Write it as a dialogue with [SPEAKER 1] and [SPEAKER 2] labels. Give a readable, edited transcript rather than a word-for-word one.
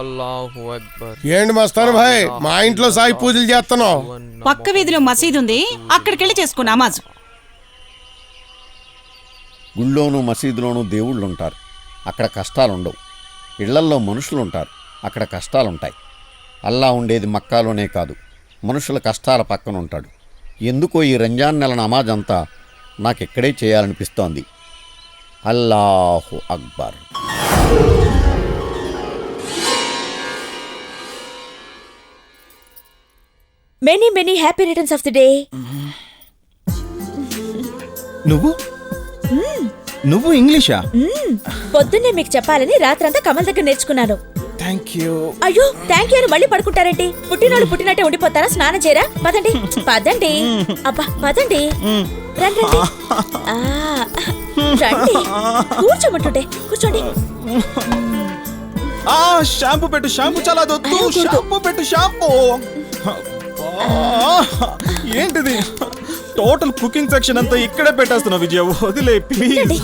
[SPEAKER 1] అల్లాహు అక్బర్.
[SPEAKER 2] ఏంటి మస్తాను భాయ్, మా ఇంట్లో సాయి పూజలు చేస్తున్నావు?
[SPEAKER 3] పక్క వీధిలో మసీదు ఉంది, అక్కడికెళ్ళి చేసుకో నమాజు.
[SPEAKER 4] గుళ్ళోనూ మసీదులోనూ దేవుళ్ళుంటారు, అక్కడ కష్టాలుండవు. ఇళ్లల్లో మనుషులుంటారు, అక్కడ కష్టాలుంటాయి. అల్లా ఉండేది మక్కాలోనే కాదు, మనుషుల కష్టాల పక్కన ఉంటాడు. ఎందుకో ఈ రంజాన్ నెల నమాజ్ అంతా నాకెక్కడే చేయాలనిపిస్తోంది. అల్లాహు అక్బర్.
[SPEAKER 5] Many many happy returns of the day.
[SPEAKER 6] నువ్వు ఇంగ్లీషా?
[SPEAKER 5] పొద్దున్నే మీకు చెప్పాలని రాత్రంతా కమల్ దగ్గర నేర్చుకున్నాను.
[SPEAKER 6] Thank you.
[SPEAKER 5] అయ్యో థ్యాంక్ యూ అని మళ్ళీ పడుకుంటారేంటి? పుట్టినోళ్ళు పుట్టినట్టే ఉండిపోతారా? స్నానం చేయరా? పదండి పదండి, అబ్బా పదండి, రండి రండి. ఆ, రండి, కూర్చోమంటుంటే కూర్చోండి.
[SPEAKER 6] షాంపూ పెట్టు, షాంపూ చాలా దొద్దు. షాంపూ పెట్టు, షాంపూ. ఏంటిది? టోటల్ కుకింగ్ సెక్షన్ అంతా ఇక్కడే పెట్టేస్తున్నా విజయ, వదిలే ప్లీజ్.